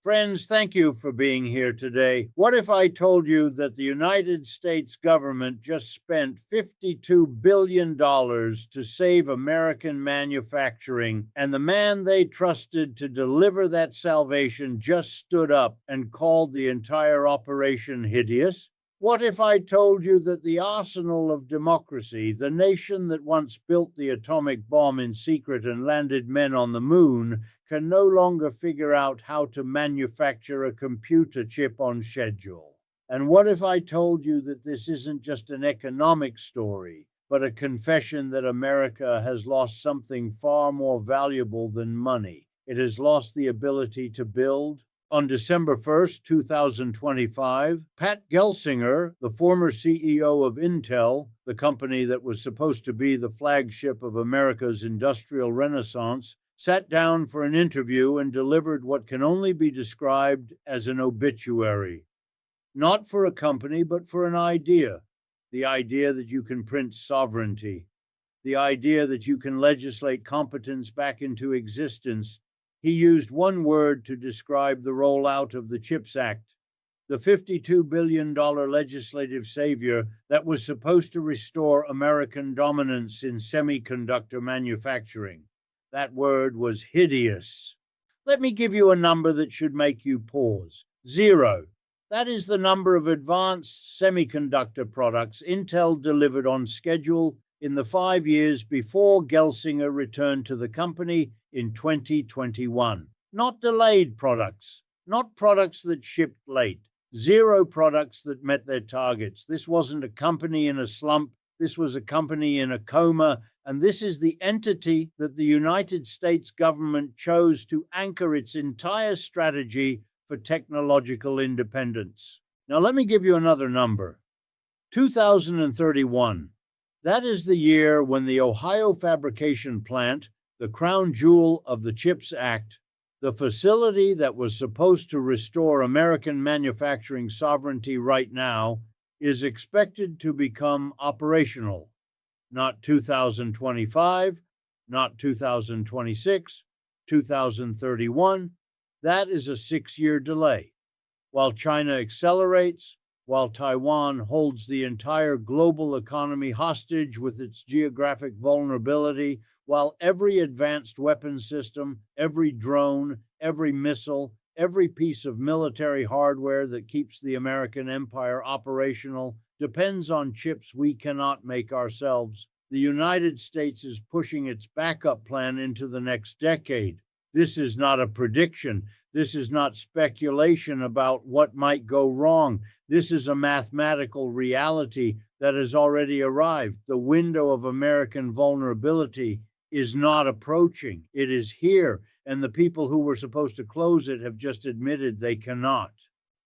Friends, thank you for being here today. What if I told you that the United States government just spent $52 billion to save American manufacturing, and the man they trusted to deliver that salvation just stood up and called the entire operation hideous? What if I told you that the arsenal of democracy, the nation that once built the atomic bomb in secret and landed men on the moon, can no longer figure out how to manufacture a computer chip on schedule? And what if I told you that this isn't just an economic story, but a confession that America has lost something far more valuable than money? It has lost the ability to build. On December 1st, 2025, Pat Gelsinger, the former CEO of Intel, the company that was supposed to be the flagship of America's industrial renaissance, sat down for an interview and delivered what can only be described as an obituary. Not for a company, but for an idea. The idea that you can print sovereignty. The idea that you can legislate competence back into existence. He used one word to describe the rollout of the CHIPS Act, the $52 billion legislative savior that was supposed to restore American dominance in semiconductor manufacturing. That word was hideous. Let me give you a number that should make you pause. 0. That is the number of advanced semiconductor products Intel delivered on schedule in the 5 years before Gelsinger returned to the company in 2021. Not delayed products, not products that shipped late, 0 products that met their targets. This wasn't a company in a slump, this was a company in a coma, and this is the entity that the United States government chose to anchor its entire strategy for technological independence. Now, let me give you another number. 2031. That is the year when the Ohio fabrication plant, the crown jewel of the CHIPS Act, the facility that was supposed to restore American manufacturing sovereignty right now, is expected to become operational. Not 2025, not 2026, 2031. That is a 6-year delay. While China accelerates, while Taiwan holds the entire global economy hostage with its geographic vulnerability, while every advanced weapon system, every drone, every missile, every piece of military hardware that keeps the American empire operational depends on chips we cannot make ourselves, the United States is pushing its backup plan into the next decade. This is not a prediction. This is not speculation about what might go wrong. This is a mathematical reality that has already arrived. The window of American vulnerability is not approaching. It is here, and the people who were supposed to close it have just admitted they cannot.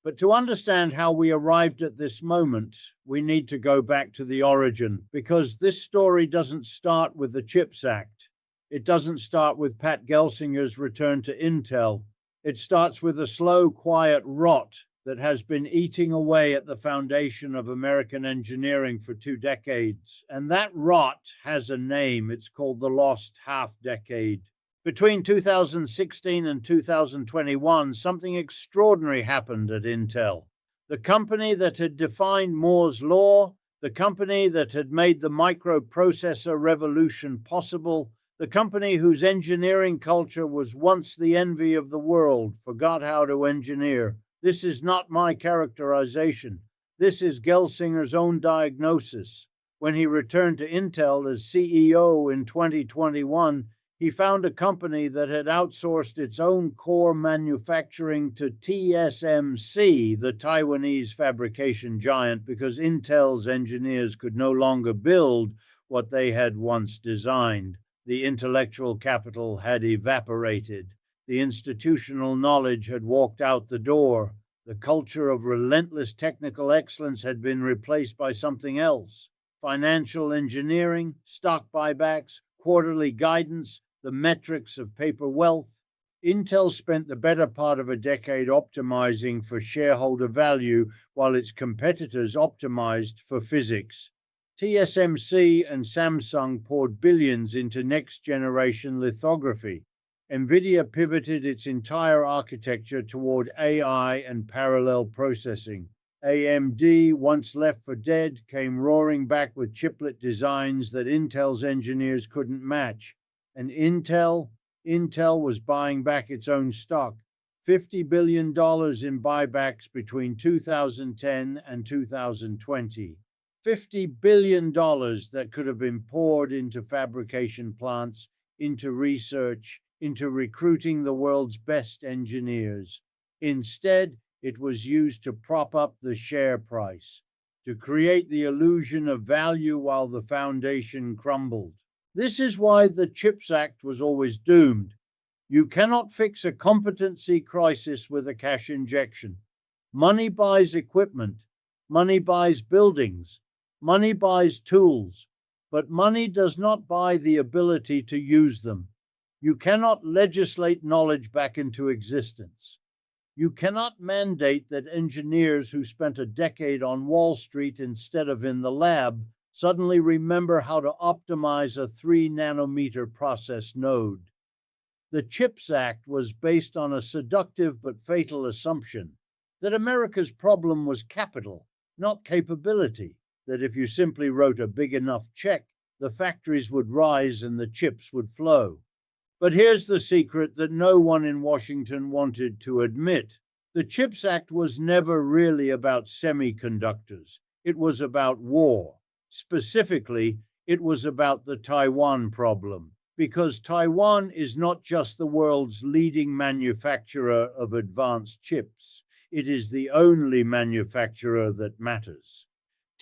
But to understand how we arrived at this moment, we need to go back to the origin, because this story doesn't start with the CHIPS Act. It doesn't start with Pat Gelsinger's return to Intel. It starts with a slow, quiet rot that has been eating away at the foundation of American engineering for 2 decades. And that rot has a name. It's called the lost half decade. Between 2016 and 2021, something extraordinary happened at Intel. The company that had defined Moore's Law, the company that had made the microprocessor revolution possible, the company whose engineering culture was once the envy of the world, forgot how to engineer. This is not my characterization. This is Gelsinger's own diagnosis. When he returned to Intel as CEO in 2021, he found a company that had outsourced its own core manufacturing to TSMC, the Taiwanese fabrication giant, because Intel's engineers could no longer build what they had once designed. The intellectual capital had evaporated. The institutional knowledge had walked out the door. The culture of relentless technical excellence had been replaced by something else. Financial engineering, stock buybacks, quarterly guidance, the metrics of paper wealth. Intel spent the better part of a decade optimizing for shareholder value while its competitors optimized for physics. TSMC and Samsung poured billions into next-generation lithography. NVIDIA pivoted its entire architecture toward AI and parallel processing. AMD, once left for dead, came roaring back with chiplet designs that Intel's engineers couldn't match. And Intel was buying back its own stock. $50 billion in buybacks between 2010 and 2020. $50 billion that could have been poured into fabrication plants, into research, into recruiting the world's best engineers. Instead, it was used to prop up the share price, to create the illusion of value while the foundation crumbled. This is why the CHIPS Act was always doomed. You cannot fix a competency crisis with a cash injection. Money buys equipment, money buys buildings, money buys tools, but money does not buy the ability to use them. You cannot legislate knowledge back into existence. You cannot mandate that engineers who spent a decade on Wall Street instead of in the lab suddenly remember how to optimize a 3-nanometer process node. The CHIPS Act was based on a seductive but fatal assumption that America's problem was capital, not capability, that if you simply wrote a big enough check, the factories would rise and the chips would flow. But here's the secret that no one in Washington wanted to admit. The CHIPS Act was never really about semiconductors. It was about war. Specifically, it was about the Taiwan problem, because Taiwan is not just the world's leading manufacturer of advanced chips. It is the only manufacturer that matters.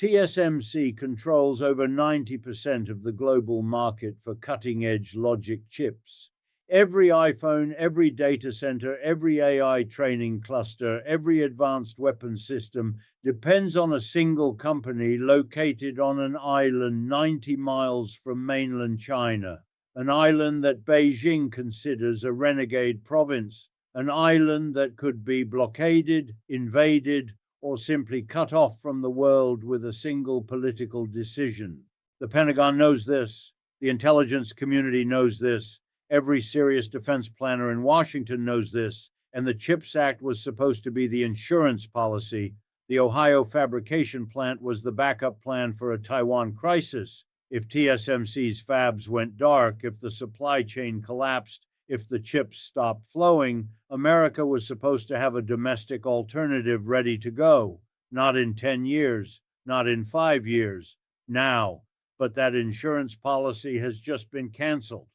TSMC controls over 90% of the global market for cutting-edge logic chips. Every iPhone, every data center, every AI training cluster, every advanced weapons system depends on a single company located on an island 90 miles from mainland China, an island that Beijing considers a renegade province, an island that could be blockaded, invaded, or simply cut off from the world with a single political decision. The Pentagon knows this. The intelligence community knows this. Every serious defense planner in Washington knows this. And the CHIPS Act was supposed to be the insurance policy. The Ohio fabrication plant was the backup plan for a Taiwan crisis. If TSMC's fabs went dark, if the supply chain collapsed, if the chips stopped flowing, America was supposed to have a domestic alternative ready to go. Not in 10 years, not in 5 years, now. But that insurance policy has just been canceled.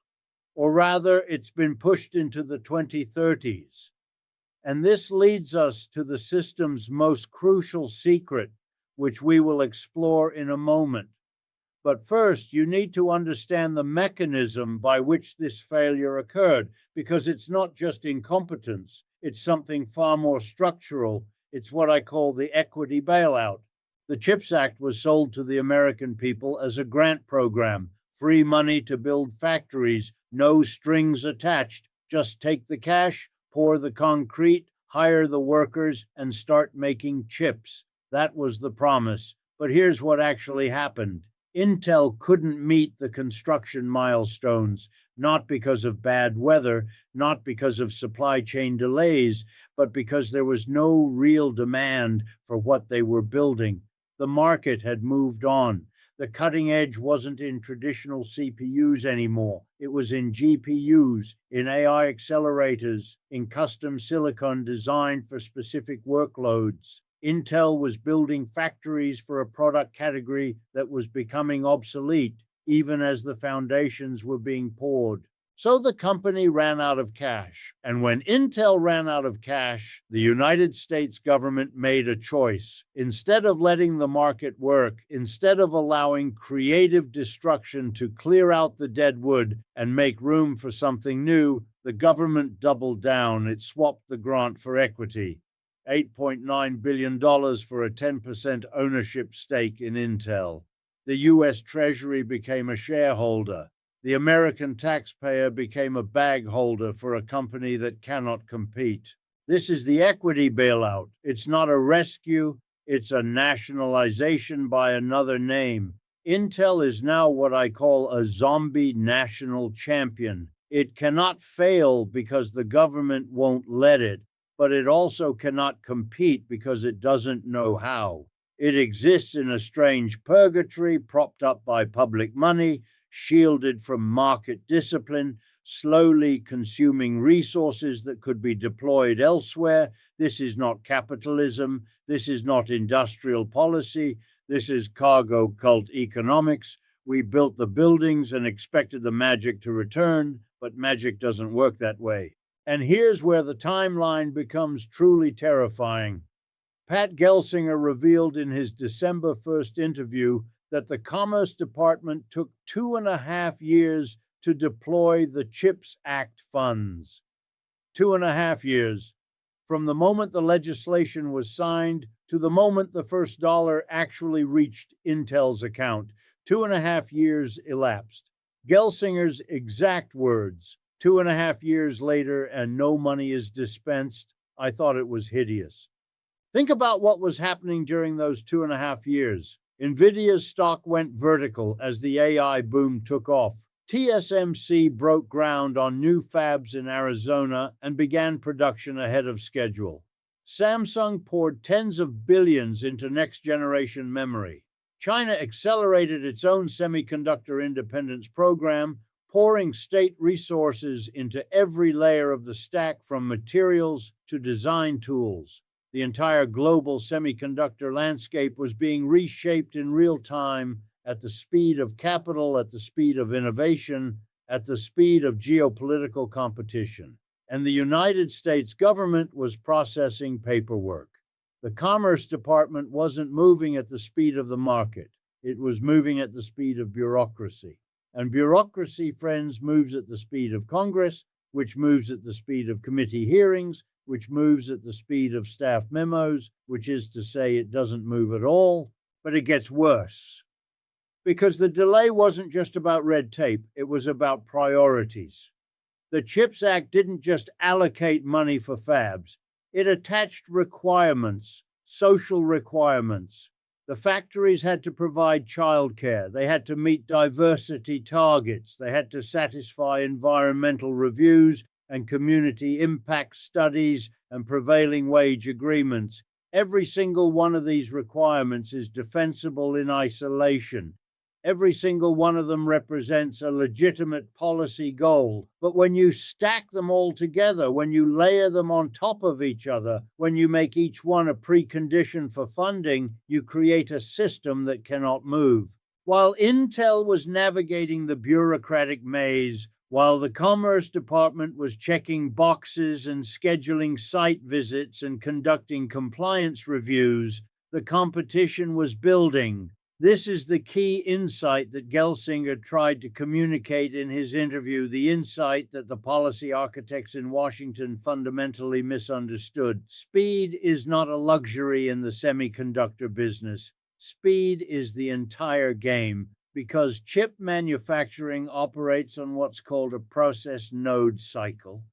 Or rather, it's been pushed into the 2030s. And this leads us to the system's most crucial secret, which we will explore in a moment. But first, you need to understand the mechanism by which this failure occurred, because it's not just incompetence, it's something far more structural. It's what I call the equity bailout. The CHIPS Act was sold to the American people as a grant program, free money to build factories, no strings attached. Just take the cash, pour the concrete, hire the workers, and start making chips. That was the promise. But here's what actually happened. Intel couldn't meet the construction milestones, not because of bad weather, not because of supply chain delays, but because there was no real demand for what they were building. The market had moved on. The cutting edge wasn't in traditional CPUs anymore. It was in GPUs, in AI accelerators, in custom silicon designed for specific workloads. Intel was building factories for a product category that was becoming obsolete, even as the foundations were being poured. So the company ran out of cash. And when Intel ran out of cash, the United States government made a choice. Instead of letting the market work, instead of allowing creative destruction to clear out the dead wood and make room for something new, the government doubled down. It swapped the grant for equity. $8.9 billion for a 10% ownership stake in Intel. The U.S. Treasury became a shareholder. The American taxpayer became a bag holder for a company that cannot compete. This is the equity bailout. It's not a rescue, it's a nationalization by another name. Intel is now what I call a zombie national champion. It cannot fail because the government won't let it, but it also cannot compete because it doesn't know how. It exists in a strange purgatory propped up by public money, shielded from market discipline, slowly consuming resources that could be deployed elsewhere. This is not capitalism. This is not industrial policy. This is cargo cult economics. We built the buildings and expected the magic to return, but magic doesn't work that way. And here's where the timeline becomes truly terrifying. Pat Gelsinger revealed in his December 1st interview that the Commerce Department took 2.5 years to deploy the CHIPS Act funds. 2.5 years. From the moment the legislation was signed to the moment the first dollar actually reached Intel's account. 2.5 years elapsed. Gelsinger's exact words, 2.5 years later and no money is dispensed. I thought it was hideous. Think about what was happening during those 2.5 years. NVIDIA's stock went vertical as the AI boom took off. TSMC broke ground on new fabs in Arizona and began production ahead of schedule. Samsung poured tens of billions into next-generation memory. China accelerated its own semiconductor independence program, pouring state resources into every layer of the stack from materials to design tools. The entire global semiconductor landscape was being reshaped in real time at the speed of capital, at the speed of innovation, at the speed of geopolitical competition. And the United States government was processing paperwork. The Commerce Department wasn't moving at the speed of the market. It was moving at the speed of bureaucracy. And bureaucracy, friends, moves at the speed of Congress, which moves at the speed of committee hearings, which moves at the speed of staff memos, which is to say it doesn't move at all, but it gets worse. Because the delay wasn't just about red tape, it was about priorities. The CHIPS Act didn't just allocate money for fabs. It attached requirements, social requirements. The factories had to provide childcare. They had to meet diversity targets. They had to satisfy environmental reviews and community impact studies and prevailing wage agreements. Every single one of these requirements is defensible in isolation. Every single one of them represents a legitimate policy goal. But when you stack them all together, when you layer them on top of each other, when you make each one a precondition for funding, you create a system that cannot move. While Intel was navigating the bureaucratic maze, while the Commerce Department was checking boxes and scheduling site visits and conducting compliance reviews, the competition was building. This is the key insight that Gelsinger tried to communicate in his interview, the insight that the policy architects in Washington fundamentally misunderstood. Speed is not a luxury in the semiconductor business. Speed is the entire game, because chip manufacturing operates on what's called a process node cycle.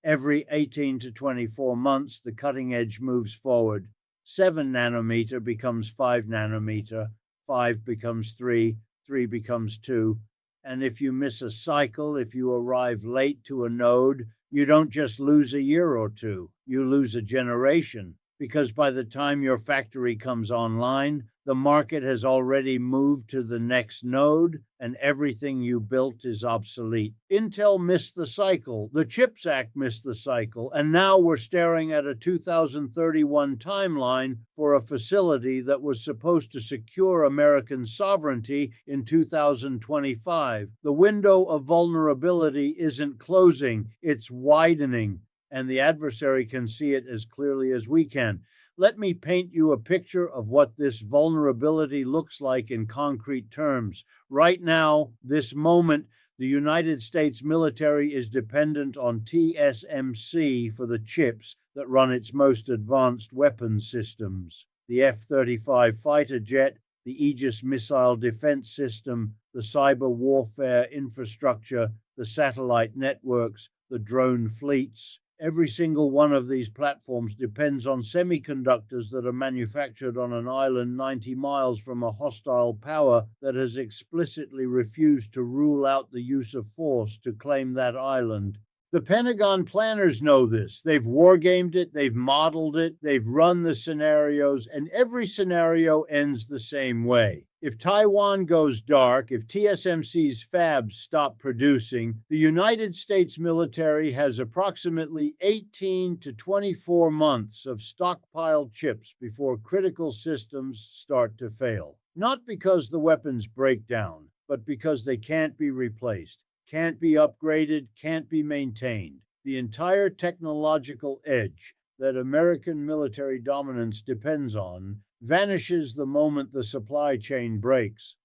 Every 18 to 24 months, the cutting edge moves forward. 7 nanometer becomes 5 nanometer. 5 becomes 3, 3 becomes 2. And if you miss a cycle, if you arrive late to a node, you don't just lose a year or two, you lose a generation. Because by the time your factory comes online, the market has already moved to the next node and everything you built is obsolete. Intel missed the cycle, the CHIPS Act missed the cycle, and now we're staring at a 2031 timeline for a facility that was supposed to secure American sovereignty in 2025. The window of vulnerability isn't closing, it's widening, and the adversary can see it as clearly as we can. Let me paint you a picture of what this vulnerability looks like in concrete terms. Right now, this moment, the United States military is dependent on TSMC for the chips that run its most advanced weapons systems. The F-35 fighter jet, the Aegis missile defense system, the cyber warfare infrastructure, the satellite networks, the drone fleets. Every single one of these platforms depends on semiconductors that are manufactured on an island 90 miles from a hostile power that has explicitly refused to rule out the use of force to claim that island. The Pentagon planners know this. They've wargamed it, they've modeled it, they've run the scenarios, and every scenario ends the same way. If Taiwan goes dark, if TSMC's fabs stop producing, the United States military has approximately 18 to 24 months of stockpiled chips before critical systems start to fail. Not because the weapons break down, but because they can't be replaced, can't be upgraded, can't be maintained. The entire technological edge that American military dominance depends on vanishes the moment the supply chain breaks.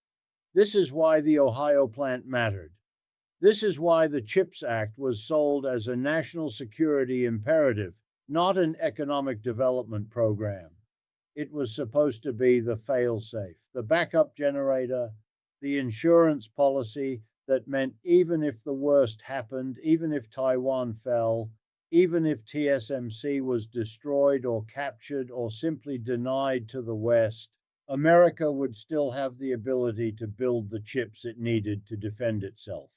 This is why the Ohio plant mattered. This is why the CHIPS Act was sold as a national security imperative, not an economic development program. It was supposed to be the fail-safe, the backup generator, the insurance policy that meant even if the worst happened, even if Taiwan fell, even if TSMC was destroyed or captured or simply denied to the West, America would still have the ability to build the chips it needed to defend itself.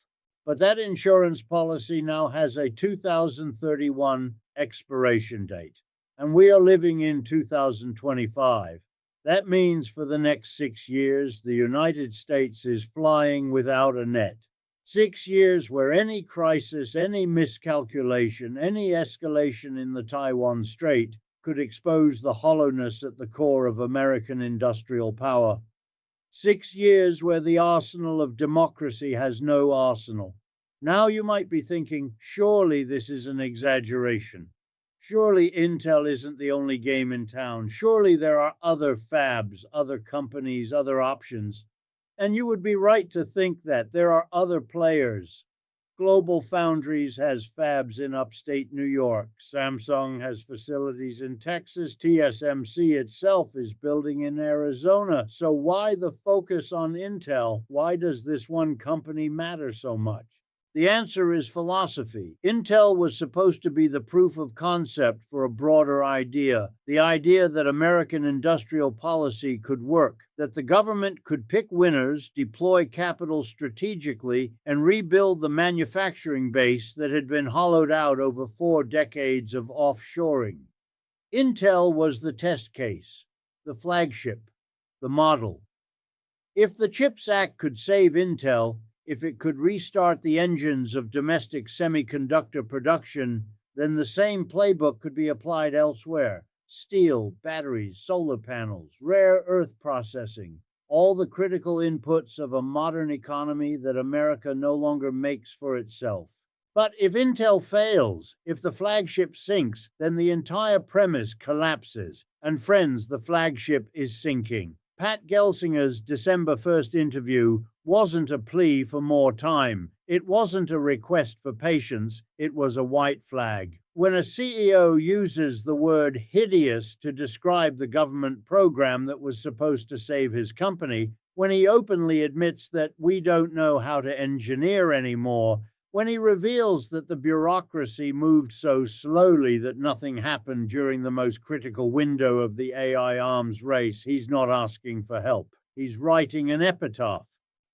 But that insurance policy now has a 2031 expiration date, and we are living in 2025. That means for the next 6 years, the United States is flying without a net. 6 years where any crisis, any miscalculation, any escalation in the Taiwan Strait could expose the hollowness at the core of American industrial power. 6 years where the arsenal of democracy has no arsenal. Now you might be thinking, surely this is an exaggeration. Surely Intel isn't the only game in town. Surely there are other fabs, other companies, other options. And you would be right to think that there are other players. Global Foundries has fabs in upstate New York. Samsung has facilities in Texas. TSMC itself is building in Arizona. So why the focus on Intel? Why does this one company matter so much? The answer is philosophy. Intel was supposed to be the proof of concept for a broader idea, the idea that American industrial policy could work, that the government could pick winners, deploy capital strategically, and rebuild the manufacturing base that had been hollowed out over 4 decades of offshoring. Intel was the test case, the flagship, the model. If the CHIPS Act could save Intel, if it could restart the engines of domestic semiconductor production, then the same playbook could be applied elsewhere. Steel, batteries, solar panels, rare earth processing, all the critical inputs of a modern economy that America no longer makes for itself. But if Intel fails, if the flagship sinks, then the entire premise collapses. And friends, the flagship is sinking. Pat Gelsinger's December 1st interview wasn't a plea for more time. It wasn't a request for patience. It was a white flag. When a CEO uses the word hideous to describe the government program that was supposed to save his company, when he openly admits that we don't know how to engineer anymore, when he reveals that the bureaucracy moved so slowly that nothing happened during the most critical window of the AI arms race, he's not asking for help. He's writing an epitaph,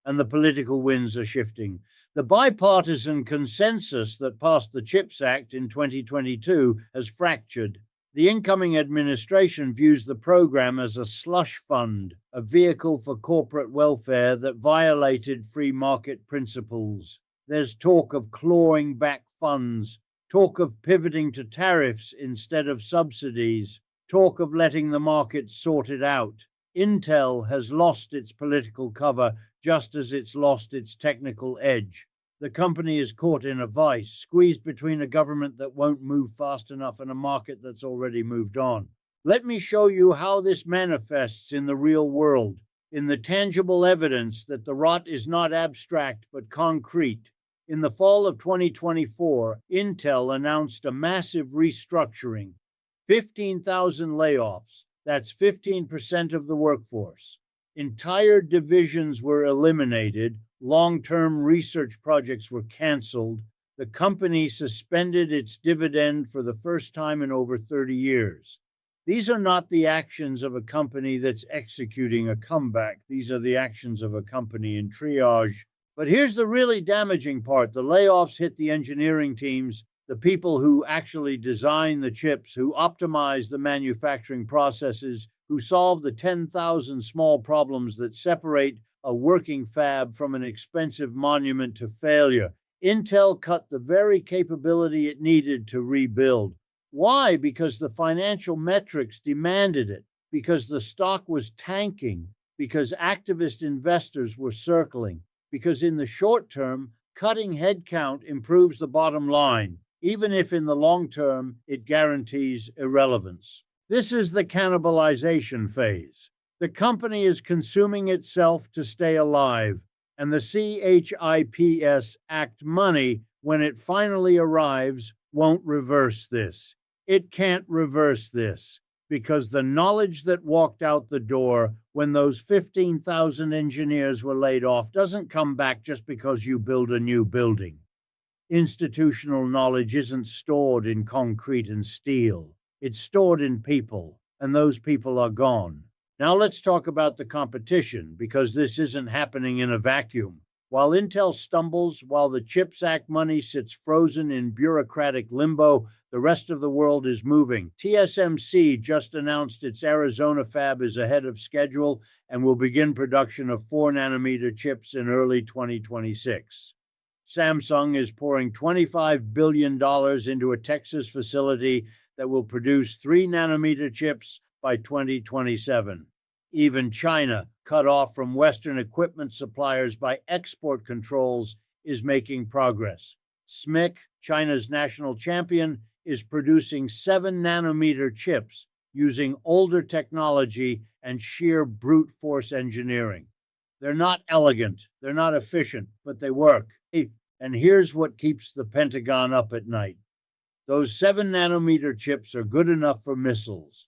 and the political winds are shifting. The bipartisan consensus that passed the CHIPS Act in 2022 has fractured. The incoming administration views the program as a slush fund, a vehicle for corporate welfare that violated free market principles. There's talk of clawing back funds, talk of pivoting to tariffs instead of subsidies, talk of letting the market sort it out. Intel has lost its political cover just as it's lost its technical edge. The company is caught in a vice, squeezed between a government that won't move fast enough and a market that's already moved on. Let me show you how this manifests in the real world, in the tangible evidence that the rot is not abstract but concrete. In the fall of 2024, Intel announced a massive restructuring, 15,000 layoffs. That's 15% of the workforce. Entire divisions were eliminated, long-term research projects were canceled, the company suspended its dividend for the first time in over 30 years. These are not the actions of a company that's executing a comeback. These are the actions of a company in triage. But here's the really damaging part. The layoffs hit the engineering teams, the people who actually design the chips, who optimize the manufacturing processes, who solve the 10,000 small problems that separate a working fab from an expensive monument to failure. Intel cut the very capability it needed to rebuild. Why? Because the financial metrics demanded it, because the stock was tanking, because activist investors were circling, because in the short term, cutting headcount improves the bottom line, even if in the long term it guarantees irrelevance. This is the cannibalization phase. The company is consuming itself to stay alive, and the CHIPS Act money, when it finally arrives, won't reverse this. It can't reverse this, because the knowledge that walked out the door when those 15,000 engineers were laid off doesn't come back just because you build a new building. Institutional knowledge isn't stored in concrete and steel. It's stored in people, and those people are gone. Now let's talk about the competition, because this isn't happening in a vacuum. While Intel stumbles, while the CHIPS Act money sits frozen in bureaucratic limbo, the rest of the world is moving. TSMC just announced its Arizona fab is ahead of schedule and will begin production of 4-nanometer chips in early 2026. Samsung is pouring $25 billion into a Texas facility that will produce 3-nanometer chips by 2027. Even China, cut off from Western equipment suppliers by export controls, is making progress. SMIC, China's national champion, is producing 7-nanometer chips using older technology and sheer brute force engineering. They're not elegant, they're not efficient, but they work. And here's what keeps the Pentagon up at night. Those 7-nanometer chips are good enough for missiles,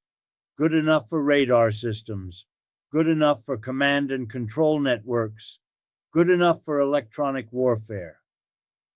good enough for radar systems, good enough for command and control networks, good enough for electronic warfare.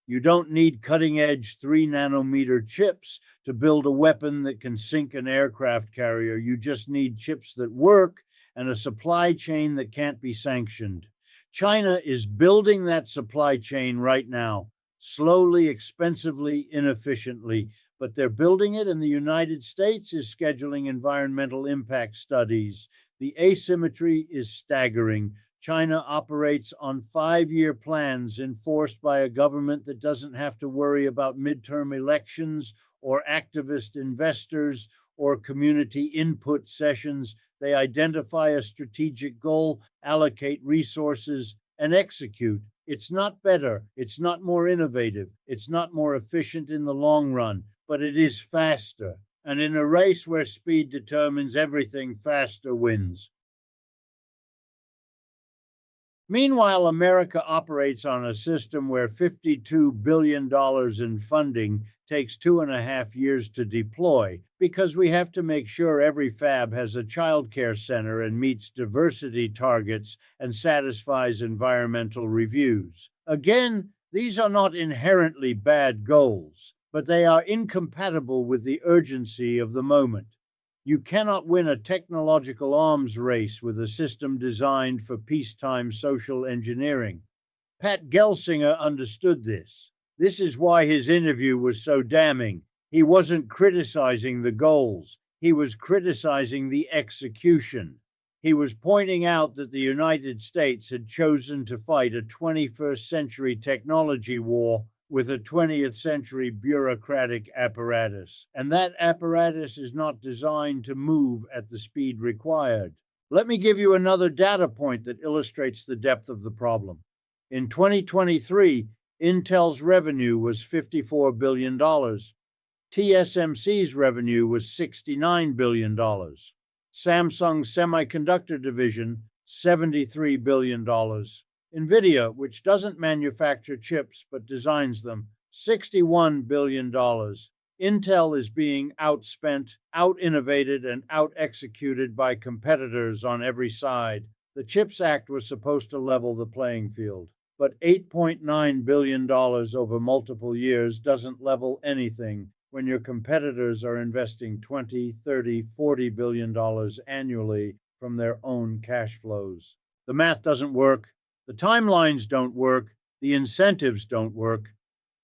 You don't need cutting-edge 3-nanometer chips to build a weapon that can sink an aircraft carrier. You just need chips that work and a supply chain that can't be sanctioned. China is building that supply chain right now, slowly, expensively, inefficiently, but they're building it, and the United States is scheduling environmental impact studies. The asymmetry is staggering. China operates on 5-year plans enforced by a government that doesn't have to worry about midterm elections or activist investors or community input sessions. They identify a strategic goal, allocate resources, and execute. It's not better, it's not more innovative, it's not more efficient in the long run, but it is faster. And in a race where speed determines everything, faster wins. Meanwhile, America operates on a system where $52 billion in funding takes 2.5 years to deploy, because we have to make sure every fab has a child care center and meets diversity targets and satisfies environmental reviews. Again, these are not inherently bad goals, but they are incompatible with the urgency of the moment. You cannot win a technological arms race with a system designed for peacetime social engineering. Pat Gelsinger understood this. This is why his interview was so damning. He wasn't criticizing the goals, he was criticizing the execution. He was pointing out that the United States had chosen to fight a 21st century technology war with a 20th century bureaucratic apparatus. And that apparatus is not designed to move at the speed required. Let me give you another data point that illustrates the depth of the problem. In 2023, Intel's revenue was $54 billion. TSMC's revenue was $69 billion. Samsung's semiconductor division, $73 billion. NVIDIA, which doesn't manufacture chips but designs them, $61 billion. Intel is being outspent, out-innovated, and out-executed by competitors on every side. The CHIPS Act was supposed to level the playing field. but $8.9 billion over multiple years doesn't level anything when your competitors are investing 20, 30, 40 billion dollars annually from their own cash flows. The math doesn't work, the timelines don't work, the incentives don't work,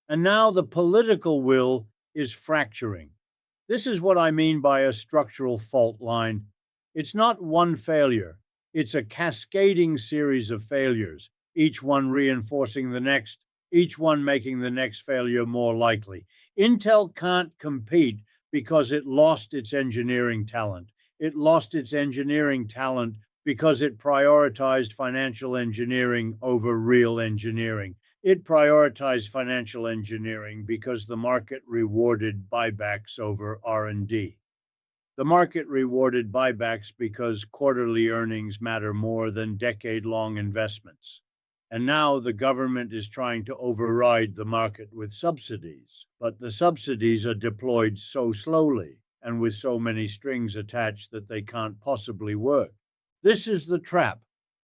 and now the political will is fracturing. This is what I mean by a structural fault line. It's not one failure, it's a cascading series of failures, each one reinforcing the next, each one making the next failure more likely. Intel can't compete because it lost its engineering talent. It lost its engineering talent because it prioritized financial engineering over real engineering. It prioritized financial engineering because the market rewarded buybacks over R&D. The market rewarded buybacks because quarterly earnings matter more than decade-long investments. And now the government is trying to override the market with subsidies. But the subsidies are deployed so slowly and with so many strings attached that they can't possibly work. This is the trap.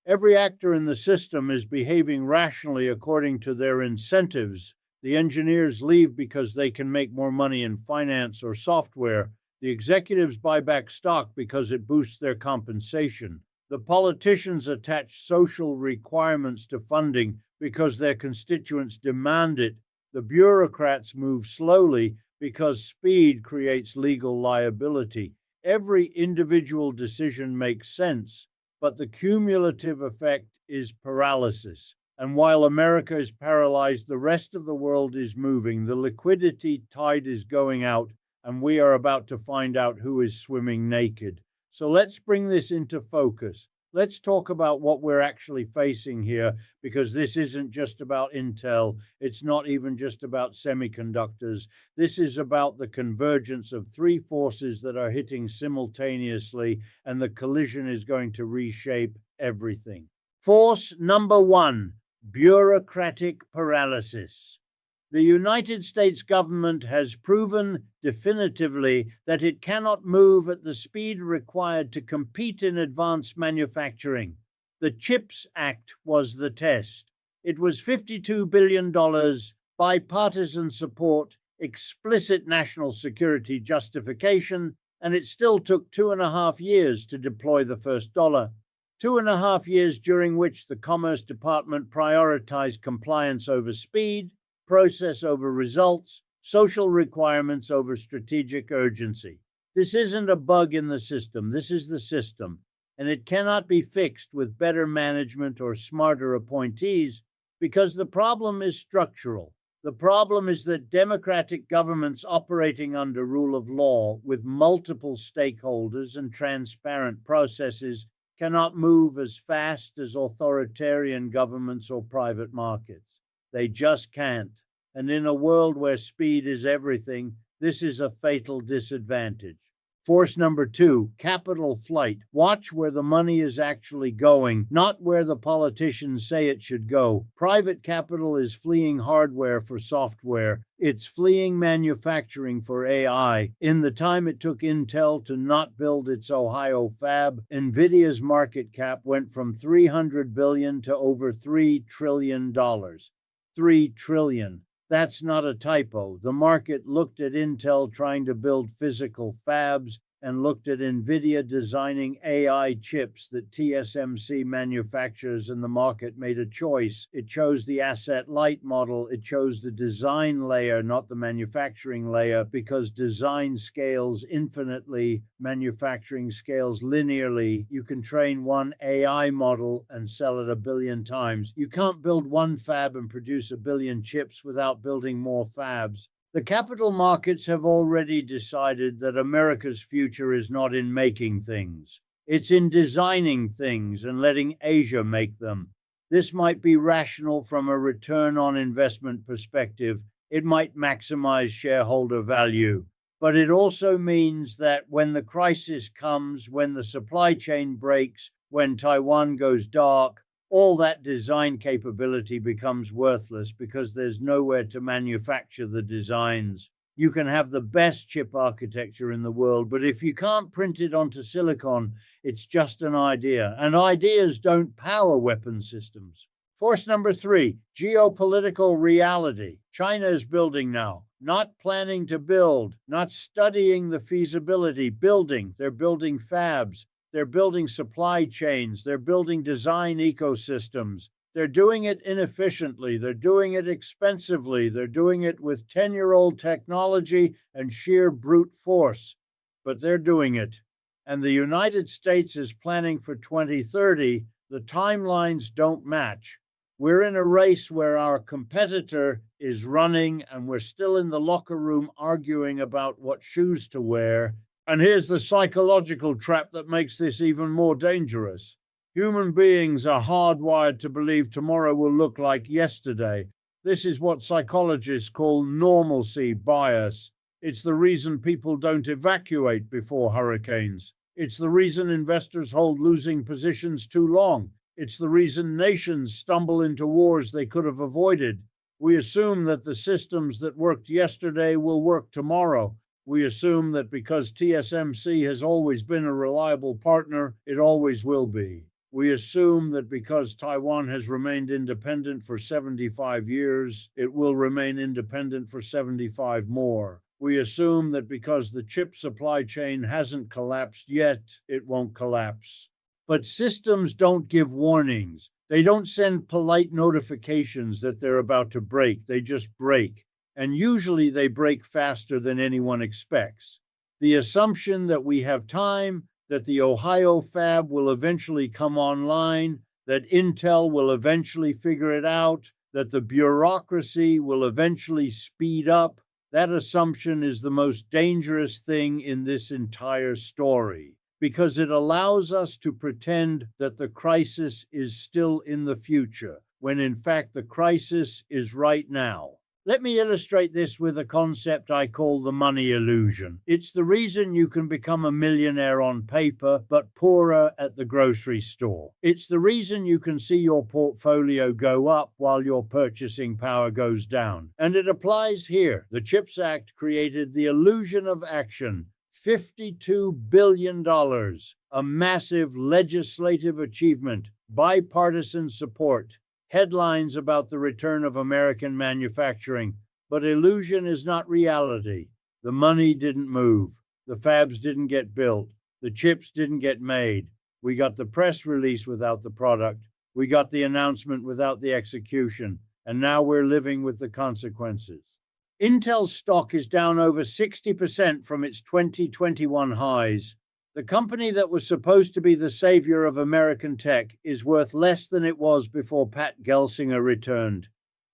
Every actor in the system is behaving rationally according to their incentives. The engineers leave because they can make more money in finance or software. The executives buy back stock because it boosts their compensation. The politicians attach social requirements to funding because their constituents demand it. The bureaucrats move slowly because speed creates legal liability. Every individual decision makes sense, but the cumulative effect is paralysis. And while America is paralyzed, the rest of the world is moving. The liquidity tide is going out, and we are about to find out who is swimming naked. So let's bring this into focus. Let's talk about what we're actually facing here, because this isn't just about Intel. It's not even just about semiconductors. This is about the convergence of three forces that are hitting simultaneously, and the collision is going to reshape everything. Force number one, bureaucratic paralysis. The United States government has proven definitively that it cannot move at the speed required to compete in advanced manufacturing. The CHIPS Act was the test. It was $52 billion, bipartisan support, explicit national security justification, and it still took 2.5 years to deploy the first dollar. 2.5 years during which the Commerce Department prioritized compliance over speed, process over results, social requirements over strategic urgency. This isn't a bug in the system, this is the system, and it cannot be fixed with better management or smarter appointees because the problem is structural. The problem is that democratic governments operating under rule of law with multiple stakeholders and transparent processes cannot move as fast as authoritarian governments or private markets. They just can't. And in a world where speed is everything, this is a fatal disadvantage. Force number two, capital flight. Watch where the money is actually going, not where the politicians say it should go. Private capital is fleeing hardware for software. It's fleeing manufacturing for AI. In the time it took Intel to not build its Ohio fab, NVIDIA's market cap went from $300 billion to over $3 trillion. $3 trillion. That's not a typo. The market looked at Intel trying to build physical fabs and looked at NVIDIA designing AI chips that TSMC manufactures, and the market made a choice. It chose the asset-light model. It chose the design layer, not the manufacturing layer, because design scales infinitely, manufacturing scales linearly. You can train one AI model and sell it 1 billion times. You can't build one fab and produce 1 billion chips without building more fabs. The capital markets have already decided that America's future is not in making things. It's in designing things and letting Asia make them. This might be rational from a return on investment perspective. It might maximize shareholder value. But it also means that when the crisis comes, when the supply chain breaks, when Taiwan goes dark, all that design capability becomes worthless because there's nowhere to manufacture the designs. You can have the best chip architecture in the world, but if you can't print it onto silicon, it's just an idea. And ideas don't power weapon systems. Force number 3, geopolitical reality. China is building now, not planning to build, not studying the feasibility, building. They're building fabs, they're building supply chains, they're building design ecosystems. They're doing it inefficiently, they're doing it expensively, they're doing it with 10-year-old technology and sheer brute force. But they're doing it. And the United States is planning for 2030. The timelines don't match. We're in a race where our competitor is running and we're still in the locker room arguing about what shoes to wear. And here's the psychological trap that makes this even more dangerous. Human beings are hardwired to believe tomorrow will look like yesterday. This is what psychologists call normalcy bias. It's the reason people don't evacuate before hurricanes. It's the reason investors hold losing positions too long. It's the reason nations stumble into wars they could have avoided. We assume that the systems that worked yesterday will work tomorrow. We assume that because TSMC has always been a reliable partner, it always will be. We assume that because Taiwan has remained independent for 75 years, it will remain independent for 75 more. We assume that because the chip supply chain hasn't collapsed yet, it won't collapse. But systems don't give warnings. They don't send polite notifications that they're about to break. They just break. And usually they break faster than anyone expects. The assumption that we have time, that the Ohio fab will eventually come online, that Intel will eventually figure it out, that the bureaucracy will eventually speed up, that assumption is the most dangerous thing in this entire story, because it allows us to pretend that the crisis is still in the future, when in fact the crisis is right now. Let me illustrate this with a concept I call the money illusion. It's the reason you can become a millionaire on paper, but poorer at the grocery store. It's the reason you can see your portfolio go up while your purchasing power goes down. And it applies here. The CHIPS Act created the illusion of action. $52 billion, a massive legislative achievement, bipartisan support. Headlines about the return of American manufacturing, but illusion is not reality. The money didn't move. The fabs didn't get built. The chips didn't get made. We got the press release without the product. We got the announcement without the execution. And now we're living with the consequences. Intel's stock is down over 60% from its 2021 highs. The company that was supposed to be the savior of American tech is worth less than it was before Pat Gelsinger returned.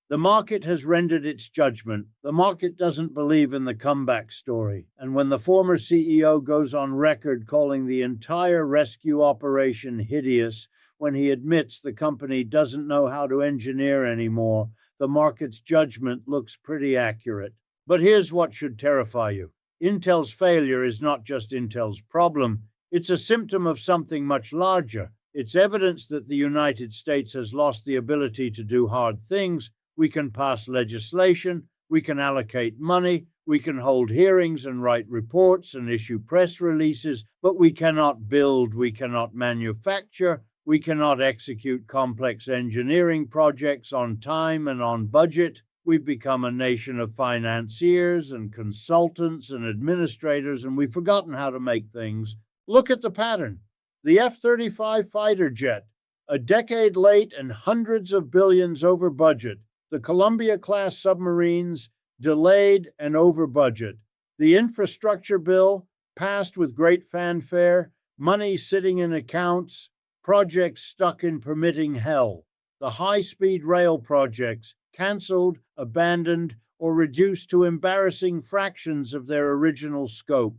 The market has rendered its judgment. The market doesn't believe in the comeback story. And when the former CEO goes on record calling the entire rescue operation hideous, when he admits the company doesn't know how to engineer anymore, the market's judgment looks pretty accurate. But here's what should terrify you. Intel's failure is not just Intel's problem. It's a symptom of something much larger. It's evidence that the United States has lost the ability to do hard things. We can pass legislation, we can allocate money, we can hold hearings and write reports and issue press releases, but we cannot build, we cannot manufacture, we cannot execute complex engineering projects on time and on budget. We've become a nation of financiers and consultants and administrators, and we've forgotten how to make things. Look at the pattern. The F-35 fighter jet, a decade late and hundreds of billions over budget. The Columbia-class submarines, delayed and over budget. The infrastructure bill, passed with great fanfare, money sitting in accounts, projects stuck in permitting hell. The high-speed rail projects, cancelled, abandoned, or reduced to embarrassing fractions of their original scope.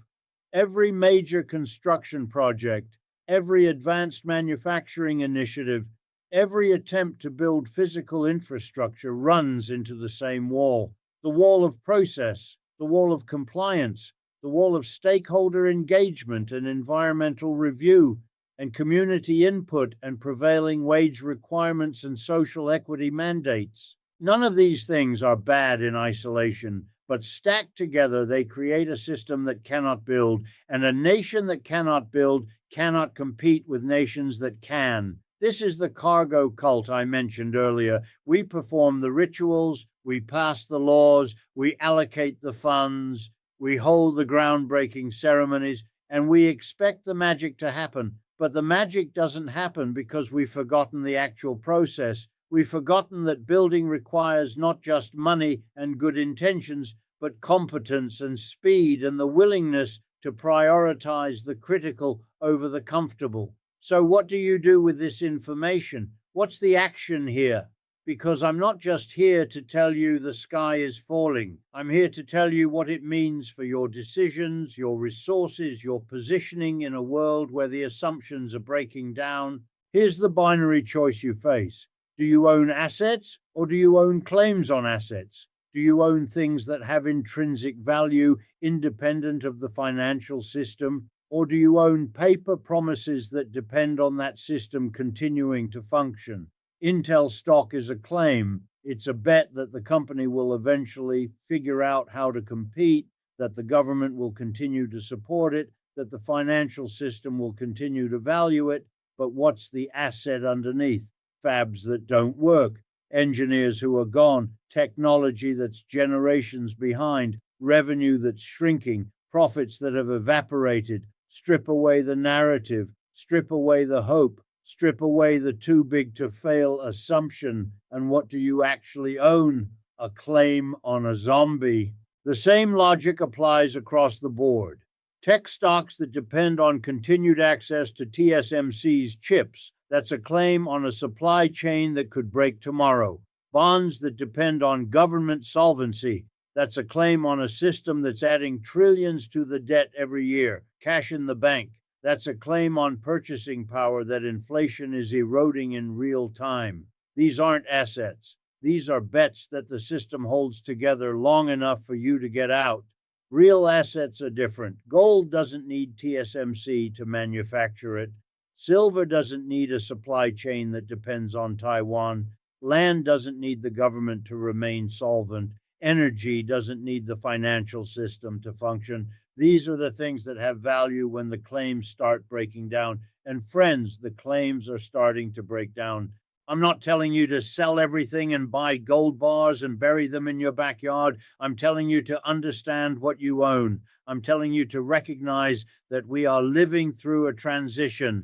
Every major construction project, every advanced manufacturing initiative, every attempt to build physical infrastructure runs into the same wall. The wall of process, the wall of compliance, the wall of stakeholder engagement and environmental review, and community input and prevailing wage requirements and social equity mandates. None of these things are bad in isolation, but stacked together they create a system that cannot build, and a nation that cannot build cannot compete with nations that can. This is the cargo cult I mentioned earlier. We perform the rituals, we pass the laws, we allocate the funds, we hold the groundbreaking ceremonies, and we expect the magic to happen. But the magic doesn't happen because we've forgotten the actual process. We've forgotten that building requires not just money and good intentions, but competence and speed and the willingness to prioritize the critical over the comfortable. So, what do you do with this information? What's the action here? Because I'm not just here to tell you the sky is falling. I'm here to tell you what it means for your decisions, your resources, your positioning in a world where the assumptions are breaking down. Here's the binary choice you face. Do you own assets or do you own claims on assets? Do you own things that have intrinsic value independent of the financial system? Or do you own paper promises that depend on that system continuing to function? Intel stock is a claim. It's a bet that the company will eventually figure out how to compete, that the government will continue to support it, that the financial system will continue to value it. But what's the asset underneath? Fabs that don't work, engineers who are gone, technology that's generations behind, revenue that's shrinking, profits that have evaporated. Strip away the narrative, strip away the hope, strip away the too big to fail assumption, and what do you actually own? A claim on a zombie. The same logic applies across the board. Tech stocks that depend on continued access to TSMC's chips, that's a claim on a supply chain that could break tomorrow. Bonds that depend on government solvency, that's a claim on a system that's adding trillions to the debt every year. Cash in the bank, that's a claim on purchasing power that inflation is eroding in real time. These aren't assets. These are bets that the system holds together long enough for you to get out. Real assets are different. Gold doesn't need TSMC to manufacture it. Silver doesn't need a supply chain that depends on Taiwan. Land doesn't need the government to remain solvent. Energy doesn't need the financial system to function. These are the things that have value when the claims start breaking down. And friends, the claims are starting to break down. I'm not telling you to sell everything and buy gold bars and bury them in your backyard. I'm telling you to understand what you own. I'm telling you to recognize that we are living through a transition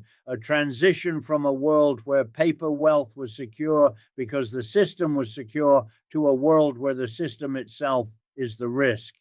from a world where paper wealth was secure because the system was secure to a world where the system itself is the risk.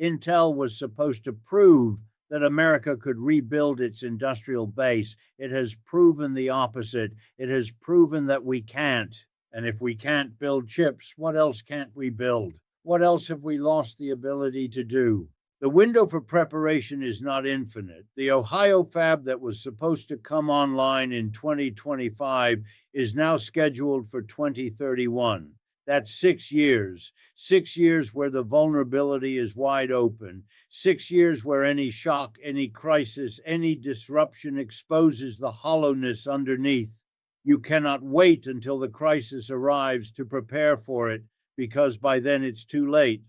Intel was supposed to prove that America could rebuild its industrial base. It has proven the opposite. It has proven that we can't. And if we can't build chips, what else can't we build? What else have we lost the ability to do? The window for preparation is not infinite. The Ohio fab that was supposed to come online in 2025 is now scheduled for 2031. That's 6 years where the vulnerability is wide open, 6 years where any shock, any crisis, any disruption exposes the hollowness underneath. You cannot wait until the crisis arrives to prepare for it, because by then it's too late.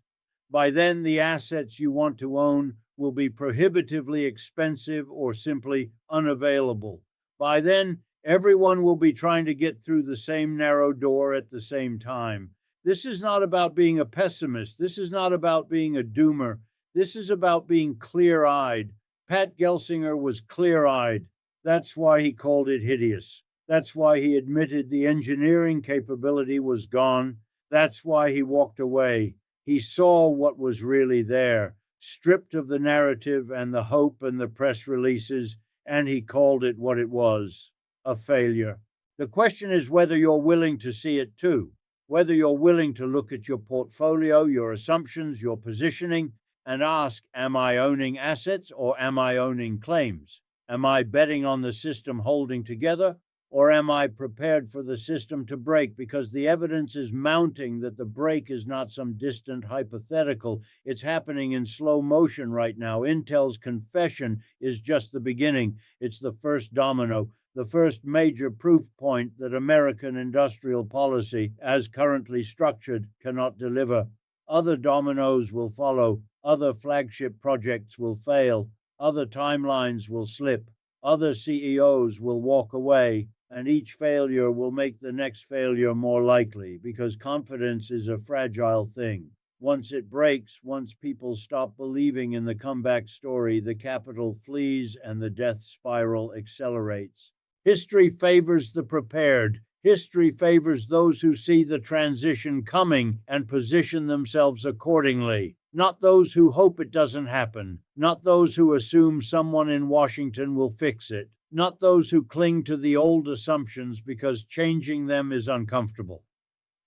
By then, the assets you want to own will be prohibitively expensive or simply unavailable. By then, everyone will be trying to get through the same narrow door at the same time. This is not about being a pessimist. This is not about being a doomer. This is about being clear-eyed. Pat Gelsinger was clear-eyed. That's why he called it hideous. That's why he admitted the engineering capability was gone. That's why he walked away. He saw what was really there, stripped of the narrative and the hope and the press releases, and he called it what it was, a failure. The question is whether you're willing to see it too, whether you're willing to look at your portfolio, your assumptions, your positioning, and ask, am I owning assets or am I owning claims? Am I betting on the system holding together? Or am I prepared for the system to break? Because the evidence is mounting that the break is not some distant hypothetical. It's happening in slow motion right now. Intel's confession is just the beginning. It's the first domino, the first major proof point that American industrial policy, as currently structured, cannot deliver. Other dominoes will follow. Other flagship projects will fail. Other timelines will slip. Other CEOs will walk away. and each failure will make the next failure more likely, because confidence is a fragile thing. Once it breaks, once people stop believing in the comeback story, the capital flees and the death spiral accelerates. History favors the prepared. History favors those who see the transition coming and position themselves accordingly, not those who hope it doesn't happen, not those who assume someone in Washington will fix it, not those who cling to the old assumptions because changing them is uncomfortable.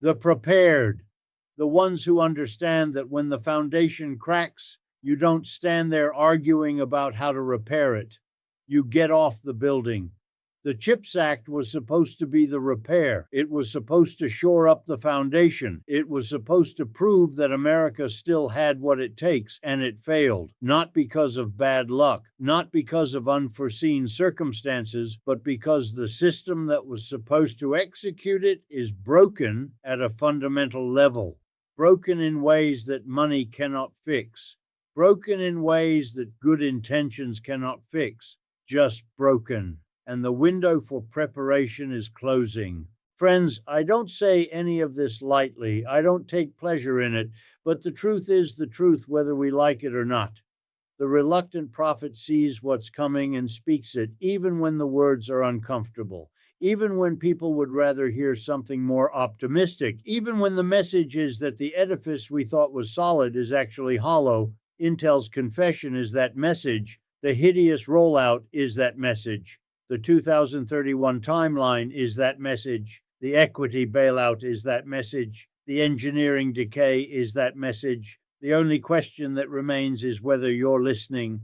The prepared, the ones who understand that when the foundation cracks, you don't stand there arguing about how to repair it. You get off the building. The CHIPS Act was supposed to be the repair. It was supposed to shore up the foundation. It was supposed to prove that America still had what it takes, and it failed. Not because of bad luck, not because of unforeseen circumstances, but because the system that was supposed to execute it is broken at a fundamental level. Broken in ways that money cannot fix. Broken in ways that good intentions cannot fix. Just broken. And the window for preparation is closing. Friends, I don't say any of this lightly. I don't take pleasure in it, but the truth is the truth whether we like it or not. The reluctant prophet sees what's coming and speaks it, even when the words are uncomfortable, even when people would rather hear something more optimistic, even when the message is that the edifice we thought was solid is actually hollow. Intel's confession is that message. The hideous rollout is that message. The 2031 timeline is that message. The equity bailout is that message. The engineering decay is that message. The only question that remains is whether you're listening.